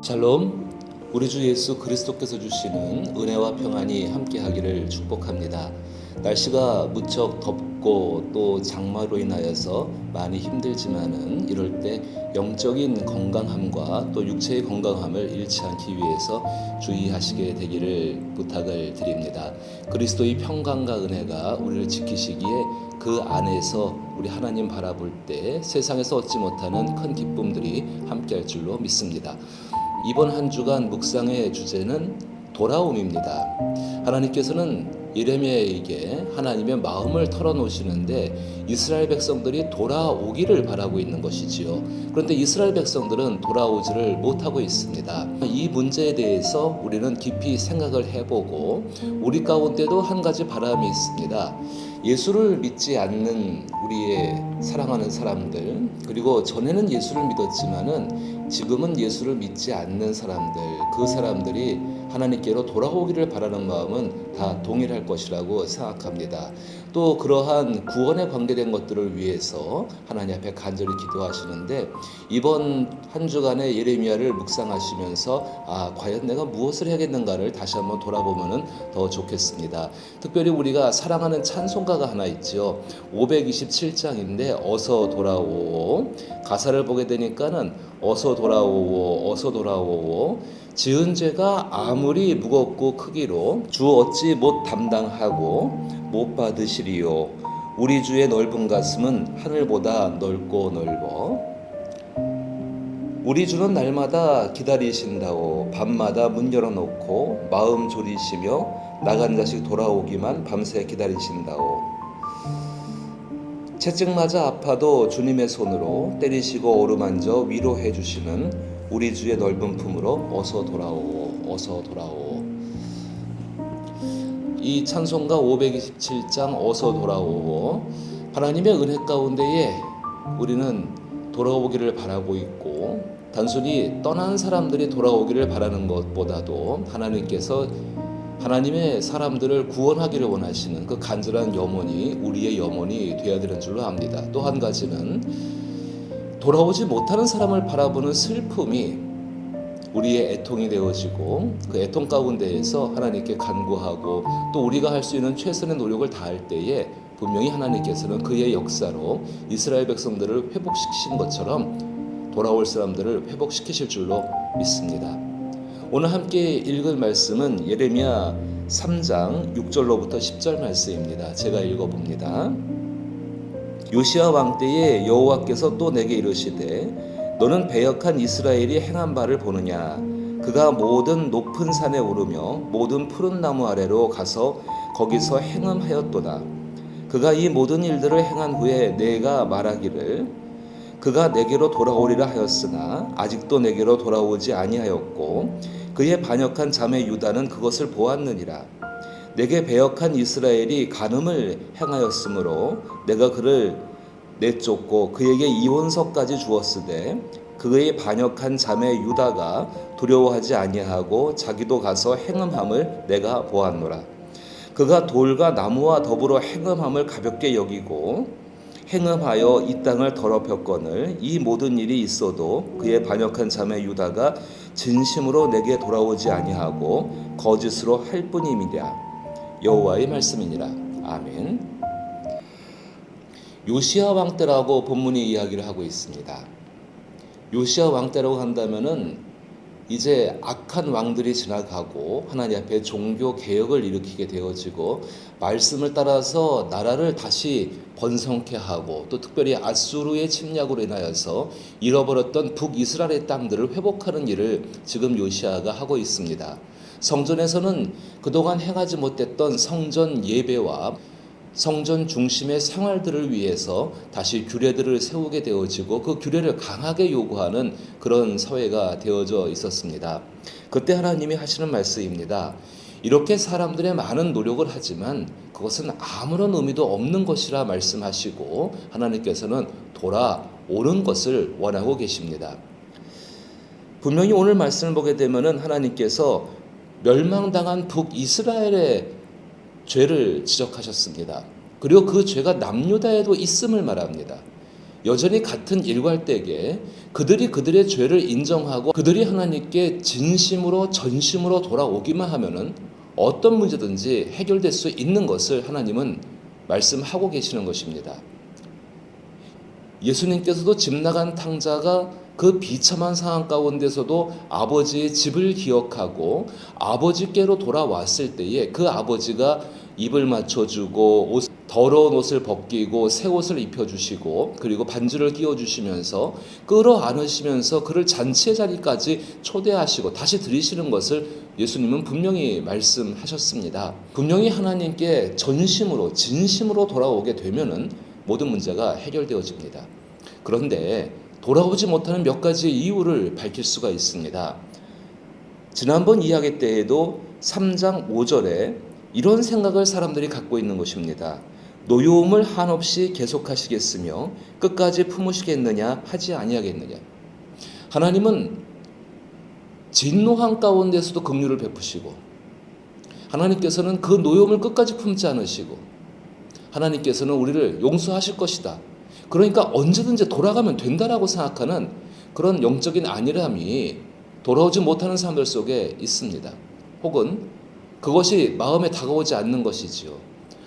샬롬, 우리 주 예수 그리스도께서 주시는 은혜와 평안이 함께하기를 축복합니다. 날씨가 무척 덥고 또 장마로 인하여서 많이 힘들지만은 이럴 때 영적인 건강함과 또 육체의 건강함을 잃지 않기 위해서 주의하시게 되기를 부탁을 드립니다. 그리스도의 평강과 은혜가 우리를 지키시기에 그 안에서 우리 하나님 바라볼 때 세상에서 얻지 못하는 큰 기쁨들이 함께할 줄로 믿습니다. 이번 한 주간 묵상의 주제는 돌아옴입니다. 하나님께서는 예레미야에게 하나님의 마음을 털어놓으시는데 이스라엘 백성들이 돌아오기를 바라고 있는 것이지요. 그런데 이스라엘 백성들은 돌아오지를 못하고 있습니다. 이 문제에 대해서 우리는 깊이 생각을 해보고 우리 가운데도 한 가지 바람이 있습니다. 예수를 믿지 않는 우리의 사랑하는 사람들, 그리고 전에는 예수를 믿었지만은 지금은 예수를 믿지 않는 사람들, 그 사람들이 하나님께로 돌아오기를 바라는 마음은 다 동일할 것이라고 생각합니다. 또 그러한 구원에 관계된 것들을 위해서 하나님 앞에 간절히 기도하시는데 이번 한 주간의 예레미야를 묵상하시면서 과연 내가 무엇을 해야겠는가를 다시 한번 돌아보면 더 좋겠습니다. 특별히 우리가 사랑하는 찬송가가 하나 있죠. 527장인데 어서 돌아오. 가사를 보게 되니까는 어서 돌아오오, 어서 돌아오오. 지은 죄가 아무리 무겁고 크기로 주 어찌 못 담당하고 못 받으시리요. 우리 주의 넓은 가슴은 하늘보다 넓고 넓어. 우리 주는 날마다 기다리신다오. 밤마다 문 열어놓고 마음 졸이시며 나간 자식 돌아오기만 밤새 기다리신다오. 채찍맞아 아파도 주님의 손으로 때리시고 어루만져 위로해 주시는 우리 주의 넓은 품으로 어서 돌아오, 어서 돌아오. 이 찬송가 527장 어서 돌아오. 하나님의 은혜 가운데에 우리는 돌아오기를 바라고 있고 단순히 떠난 사람들이 돌아오기를 바라는 것보다도 하나님께서 하나님의 사람들을 구원하기를 원하시는 그 간절한 염원이 우리의 염원이 되어야 되는 줄로 압니다. 또 한 가지는 돌아오지 못하는 사람을 바라보는 슬픔이 우리의 애통이 되어지고 그 애통 가운데에서 하나님께 간구하고 또 우리가 할 수 있는 최선의 노력을 다할 때에 분명히 하나님께서는 그의 역사로 이스라엘 백성들을 회복시키신 것처럼 돌아올 사람들을 회복시키실 줄로 믿습니다. 오늘 함께 읽을 말씀은 예레미야 3장 6절로부터 10절 말씀입니다. 제가 읽어봅니다. 요시야 왕 때에 여호와께서 또 내게 이르시되 너는 배역한 이스라엘이 행한 바를 보느냐. 그가 모든 높은 산에 오르며 모든 푸른 나무 아래로 가서 거기서 행음하였도다. 그가 이 모든 일들을 행한 후에 내가 말하기를 그가 내게로 돌아오리라 하였으나 아직도 내게로 돌아오지 아니하였고 그의 반역한 자매 유다는 그것을 보았느니라. 내게 배역한 이스라엘이 간음을 행하였으므로 내가 그를 내쫓고 그에게 이혼서까지 주었으되 그의 반역한 자매 유다가 두려워하지 아니하고 자기도 가서 행음함을 내가 보았노라. 그가 돌과 나무와 더불어 행음함을 가볍게 여기고 행음하여 이 땅을 더럽혔거늘 이 모든 일이 있어도 그의 반역한 자매 유다가 진심으로 내게 돌아오지 아니하고 거짓으로 할 뿐임이랴. 여호와의 말씀이니라. 아멘. 요시야 왕 때라고 본문이 이야기를 하고 있습니다. 요시야 왕 때라고 한다면은 이제 악한 왕들이 지나가고 하나님 앞에 종교 개혁을 일으키게 되어지고 말씀을 따라서 나라를 다시 번성케 하고 또 특별히 아수르의 침략으로 인하여서 잃어버렸던 북이스라엘의 땅들을 회복하는 일을 지금 요시야가 하고 있습니다. 성전에서는 그동안 행하지 못했던 성전 예배와 성전 중심의 생활들을 위해서 다시 규례들을 세우게 되어지고 그 규례를 강하게 요구하는 그런 사회가 되어져 있었습니다. 그때 하나님이 하시는 말씀입니다. 이렇게 사람들의 많은 노력을 하지만 그것은 아무런 의미도 없는 것이라 말씀하시고 하나님께서는 돌아오는 것을 원하고 계십니다. 분명히 오늘 말씀을 보게 되면 하나님께서 멸망당한 북이스라엘의 죄를 지적하셨습니다. 그리고 그 죄가 남유다에도 있음을 말합니다. 여전히 같은 일괄되게 그들이 그들의 죄를 인정하고 그들이 하나님께 진심으로 전심으로 돌아오기만 하면은 어떤 문제든지 해결될 수 있는 것을 하나님은 말씀하고 계시는 것입니다. 예수님께서도 집 나간 탕자가 그 비참한 상황 가운데서도 아버지의 집을 기억하고 아버지께로 돌아왔을 때에 그 아버지가 입을 맞춰주고 더러운 옷을 벗기고 새 옷을 입혀주시고 그리고 반주를 끼워주시면서 끌어안으시면서 그를 잔치의 자리까지 초대하시고 다시 들이시는 것을 예수님은 분명히 말씀하셨습니다. 분명히 하나님께 전심으로 진심으로 돌아오게 되면은 모든 문제가 해결되어집니다. 그런데 돌아오지 못하는 몇 가지의 이유를 밝힐 수가 있습니다. 지난번 이야기 때에도 3장 5절에 이런 생각을 사람들이 갖고 있는 것입니다. 노여움을 한없이 계속하시겠으며 끝까지 품으시겠느냐 하지 아니하겠느냐. 하나님은 진노한 가운데서도 긍휼을 베푸시고 하나님께서는 그 노여움을 끝까지 품지 않으시고 하나님께서는 우리를 용서하실 것이다. 그러니까 언제든지 돌아가면 된다라고 생각하는 그런 영적인 안일함이 돌아오지 못하는 사람들 속에 있습니다. 혹은 그것이 마음에 다가오지 않는 것이지요.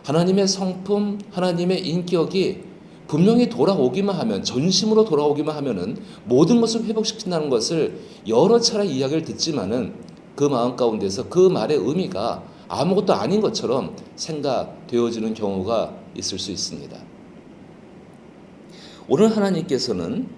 하나님의 성품, 하나님의 인격이 분명히 돌아오기만 하면, 전심으로 돌아오기만 하면은 모든 것을 회복시킨다는 것을 여러 차례 이야기를 듣지만은 그 마음 가운데서 그 말의 의미가 아무것도 아닌 것처럼 생각되어지는 경우가 있을 수 있습니다. 오늘 하나님께서는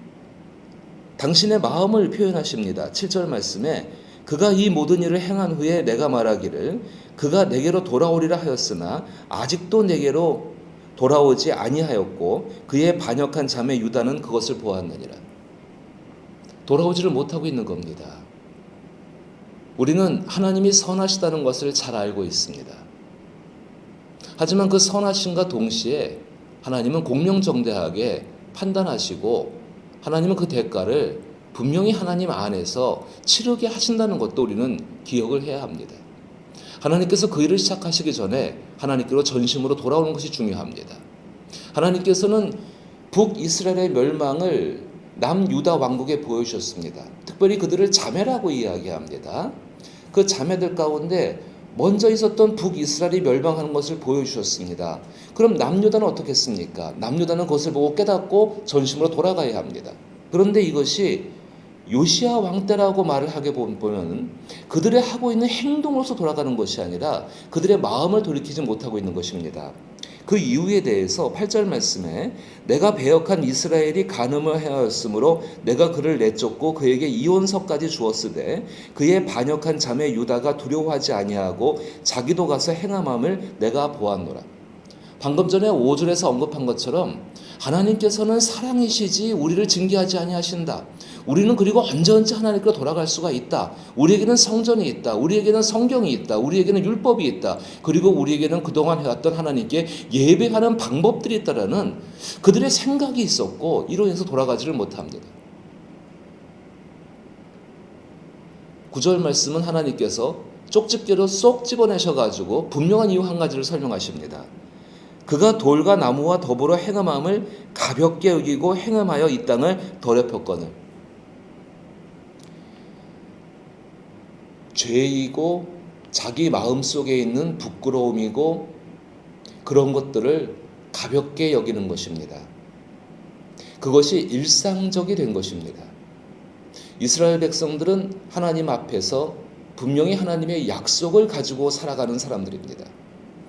당신의 마음을 표현하십니다. 7절 말씀에 그가 이 모든 일을 행한 후에 내가 말하기를 그가 내게로 돌아오리라 하였으나 아직도 내게로 돌아오지 아니하였고 그의 반역한 자매 유다는 그것을 보았느니라. 돌아오지를 못하고 있는 겁니다. 우리는 하나님이 선하시다는 것을 잘 알고 있습니다. 하지만 그 선하심과 동시에 하나님은 공명정대하게 판단하시고 하나님은 그 대가를 분명히 하나님 안에서 치르게 하신다는 것도 우리는 기억을 해야 합니다. 하나님께서 그 일을 시작하시기 전에 하나님께로 전심으로 돌아오는 것이 중요합니다. 하나님께서는 북이스라엘의 멸망을 남유다 왕국에 보여주셨습니다. 특별히 그들을 자매라고 이야기합니다. 그 자매들 가운데 먼저 있었던 북이스라엘이 멸망하는 것을 보여주셨습니다. 그럼 남유다는 어떻겠습니까? 남유다는 그것을 보고 깨닫고 전심으로 돌아가야 합니다. 그런데 이것이 요시야 왕 때라고 말을 하게 보면 그들의 하고 있는 행동으로서 돌아가는 것이 아니라 그들의 마음을 돌이키지 못하고 있는 것입니다. 그 이유에 대해서 8절 말씀에 내가 배역한 이스라엘이 간음을 하였으므로 내가 그를 내쫓고 그에게 이혼서까지 주었으되 그의 반역한 자매 유다가 두려워하지 아니하고 자기도 가서 행함함을 내가 보았노라. 방금 전에 5절에서 언급한 것처럼 하나님께서는 사랑이시지 우리를 징계하지 아니하신다. 우리는 그리고 언제든지 하나님께로 돌아갈 수가 있다. 우리에게는 성전이 있다. 우리에게는 성경이 있다. 우리에게는 율법이 있다. 그리고 우리에게는 그동안 해왔던 하나님께 예배하는 방법들이 있다라는 그들의 생각이 있었고 이로 인해서 돌아가지를 못합니다. 9절 말씀은 하나님께서 쪽집게로 쏙 집어내셔가지고 분명한 이유 한 가지를 설명하십니다. 그가 돌과 나무와 더불어 행음함을 가볍게 여기고 행음하여 이 땅을 더럽혔거늘. 죄이고 자기 마음속에 있는 부끄러움이고 그런 것들을 가볍게 여기는 것입니다. 그것이 일상적이 된 것입니다. 이스라엘 백성들은 하나님 앞에서 분명히 하나님의 약속을 가지고 살아가는 사람들입니다.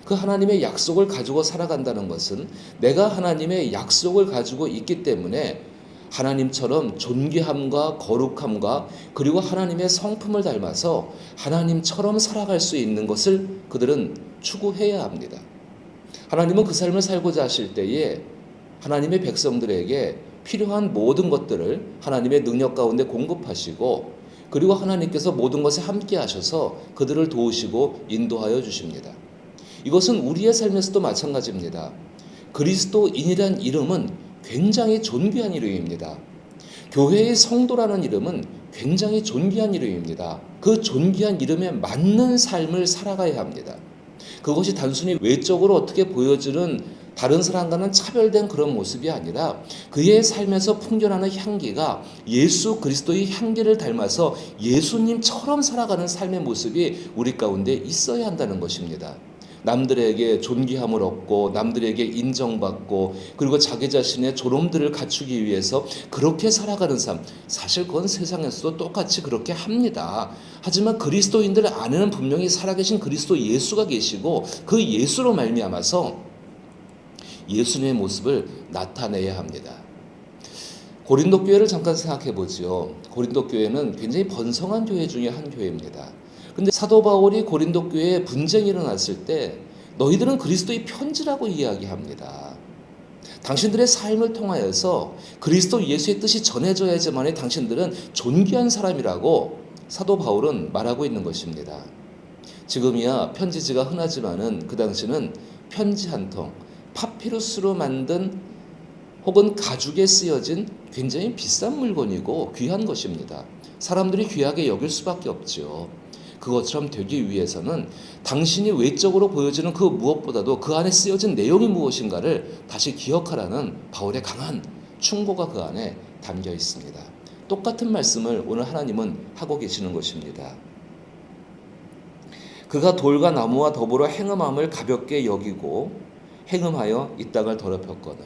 그 하나님의 약속을 가지고 살아간다는 것은 내가 하나님의 약속을 가지고 있기 때문에 하나님처럼 존귀함과 거룩함과 그리고 하나님의 성품을 닮아서 하나님처럼 살아갈 수 있는 것을 그들은 추구해야 합니다. 하나님은 그 삶을 살고자 하실 때에 하나님의 백성들에게 필요한 모든 것들을 하나님의 능력 가운데 공급하시고 그리고 하나님께서 모든 것에 함께 하셔서 그들을 도우시고 인도하여 주십니다. 이것은 우리의 삶에서도 마찬가지입니다. 그리스도인이란 이름은 굉장히 존귀한 이름입니다. 교회의 성도라는 이름은 굉장히 존귀한 이름입니다. 그 존귀한 이름에 맞는 삶을 살아가야 합니다. 그것이 단순히 외적으로 어떻게 보여지는 다른 사람과는 차별된 그런 모습이 아니라 그의 삶에서 풍겨나는 향기가 예수 그리스도의 향기를 닮아서 예수님처럼 살아가는 삶의 모습이 우리 가운데 있어야 한다는 것입니다. 남들에게 존귀함을 얻고 남들에게 인정받고 그리고 자기 자신의 존엄들을 갖추기 위해서 그렇게 살아가는 삶, 사실 그건 세상에서도 똑같이 그렇게 합니다. 하지만 그리스도인들 안에는 분명히 살아계신 그리스도 예수가 계시고 그 예수로 말미암아서 예수님의 모습을 나타내야 합니다. 고린도 교회를 잠깐 생각해 보죠. 고린도 교회는 굉장히 번성한 교회 중에 한 교회입니다. 근데 사도 바울이 고린도 교회에 분쟁이 일어났을 때 너희들은 그리스도의 편지라고 이야기합니다. 당신들의 삶을 통하여서 그리스도 예수의 뜻이 전해져야지만 당신들은 존귀한 사람이라고 사도 바울은 말하고 있는 것입니다. 지금이야 편지지가 흔하지만은 그 당시는 편지 한 통, 파피루스로 만든 혹은 가죽에 쓰여진 굉장히 비싼 물건이고 귀한 것입니다. 사람들이 귀하게 여길 수밖에 없죠. 그것처럼 되기 위해서는 당신이 외적으로 보여지는 그 무엇보다도 그 안에 쓰여진 내용이 무엇인가를 다시 기억하라는 바울의 강한 충고가 그 안에 담겨 있습니다. 똑같은 말씀을 오늘 하나님은 하고 계시는 것입니다. 그가 돌과 나무와 더불어 행음함을 가볍게 여기고 행음하여 이 땅을 더럽혔거늘.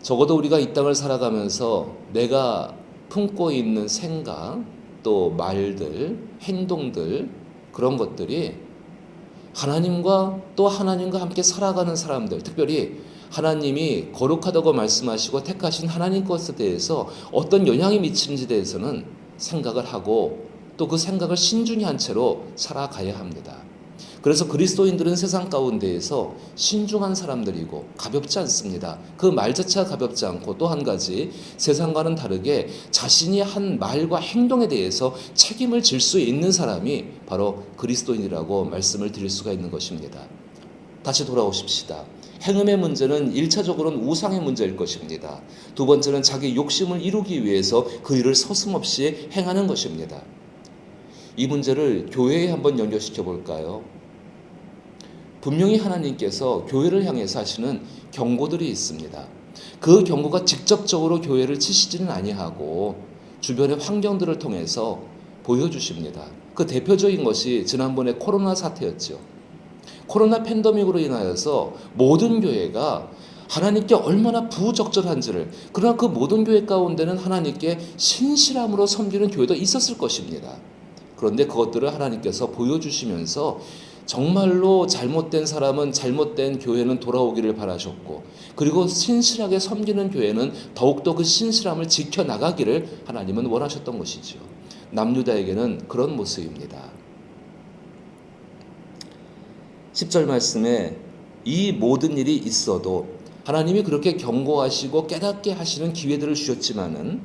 적어도 우리가 이 땅을 살아가면서 내가 품고 있는 생각, 또 말들, 행동들, 그런 것들이 하나님과 또 하나님과 함께 살아가는 사람들, 특별히 하나님이 거룩하다고 말씀하시고 택하신 하나님 것에 대해서 어떤 영향이 미치는지에 대해서는 생각을 하고 또 그 생각을 신중히 한 채로 살아가야 합니다. 그래서 그리스도인들은 세상 가운데에서 신중한 사람들이고 가볍지 않습니다. 그 말 자체가 가볍지 않고 또 한 가지 세상과는 다르게 자신이 한 말과 행동에 대해서 책임을 질 수 있는 사람이 바로 그리스도인이라고 말씀을 드릴 수가 있는 것입니다. 다시 돌아오십시다. 행음의 문제는 1차적으로는 우상의 문제일 것입니다. 두 번째는 자기 욕심을 이루기 위해서 그 일을 서슴없이 행하는 것입니다. 이 문제를 교회에 한번 연결시켜 볼까요? 분명히 하나님께서 교회를 향해서 하시는 경고들이 있습니다. 그 경고가 직접적으로 교회를 치시지는 아니하고 주변의 환경들을 통해서 보여주십니다. 그 대표적인 것이 지난번에 코로나 사태였죠. 코로나 팬데믹으로 인하여서 모든 교회가 하나님께 얼마나 부적절한지를, 그러나 그 모든 교회 가운데는 하나님께 신실함으로 섬기는 교회도 있었을 것입니다. 그런데 그것들을 하나님께서 보여주시면서 정말로 잘못된 사람은 잘못된 교회는 돌아오기를 바라셨고, 그리고 신실하게 섬기는 교회는 더욱더 그 신실함을 지켜나가기를 하나님은 원하셨던 것이죠. 남유다에게는 그런 모습입니다. 10절 말씀에 이 모든 일이 있어도 하나님이 그렇게 경고하시고 깨닫게 하시는 기회들을 주셨지만은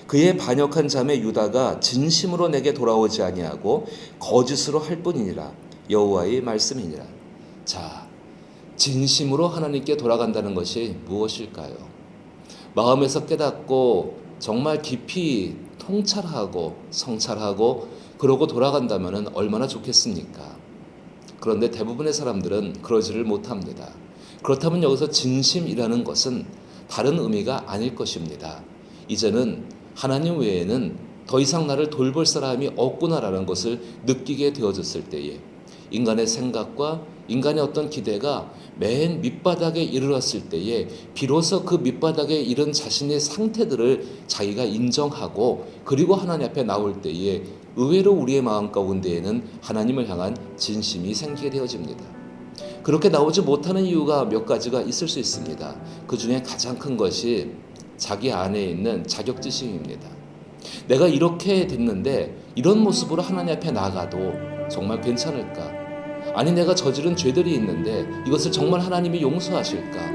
그의 반역한 자매 유다가 진심으로 내게 돌아오지 아니하고 거짓으로 할 뿐이니라. 여호와의 말씀이니라. 자, 진심으로 하나님께 돌아간다는 것이 무엇일까요? 마음에서 깨닫고 정말 깊이 통찰하고 성찰하고 그러고 돌아간다면 얼마나 좋겠습니까? 그런데 대부분의 사람들은 그러지를 못합니다. 그렇다면 여기서 진심이라는 것은 다른 의미가 아닐 것입니다. 이제는 하나님 외에는 더 이상 나를 돌볼 사람이 없구나라는 것을 느끼게 되어졌을 때에 인간의 생각과 인간의 어떤 기대가 맨 밑바닥에 이르렀을 때에 비로소 그 밑바닥에 이른 자신의 상태들을 자기가 인정하고 그리고 하나님 앞에 나올 때에 의외로 우리의 마음 가운데에는 하나님을 향한 진심이 생기게 되어집니다. 그렇게 나오지 못하는 이유가 몇 가지가 있을 수 있습니다. 그 중에 가장 큰 것이 자기 안에 있는 자격지심입니다. 내가 이렇게 됐는데 이런 모습으로 하나님 앞에 나가도 정말 괜찮을까? 아니 내가 저지른 죄들이 있는데 이것을 정말 하나님이 용서하실까?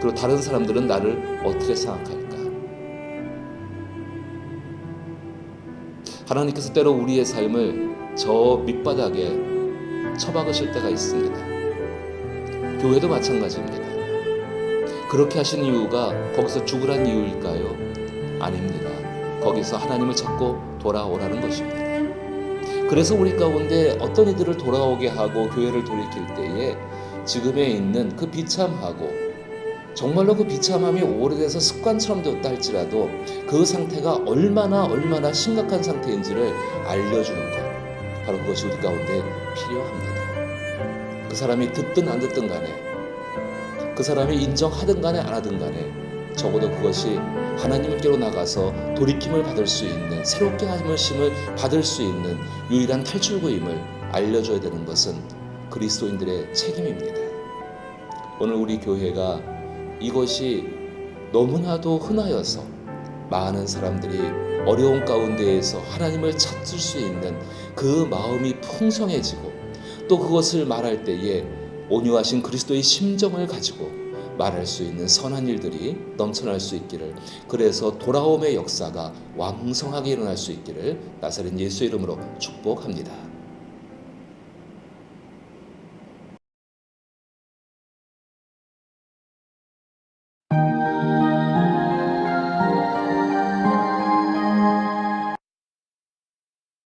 그리고 다른 사람들은 나를 어떻게 생각할까? 하나님께서 때로 우리의 삶을 저 밑바닥에 처박으실 때가 있습니다. 교회도 마찬가지입니다. 그렇게 하신 이유가 거기서 죽으란 이유일까요? 아닙니다. 거기서 하나님을 찾고 돌아오라는 것입니다. 그래서 우리 가운데 어떤 이들을 돌아오게 하고 교회를 돌이킬 때에 지금에 있는 그 비참하고 정말로 그 비참함이 오래돼서 습관처럼 되었다 할지라도 그 상태가 얼마나 심각한 상태인지를 알려주는 것, 바로 그것이 우리 가운데 필요합니다. 그 사람이 듣든 안 듣든 간에, 그 사람이 인정하든 간에 안 하든 간에 적어도 그것이 하나님께로 나가서 돌이킴을 받을 수 있는, 새롭게 하심을 받을 수 있는 유일한 탈출구임을 알려줘야 되는 것은 그리스도인들의 책임입니다. 오늘 우리 교회가 이것이 너무나도 흔하여서 많은 사람들이 어려운 가운데에서 하나님을 찾을 수 있는 그 마음이 풍성해지고, 또 그것을 말할 때에 온유하신 그리스도의 심정을 가지고 말할 수 있는 선한 일들이 넘쳐날 수 있기를, 그래서 돌아옴의 역사가 왕성하게 일어날 수 있기를 나사렛 예수의 이름으로 축복합니다.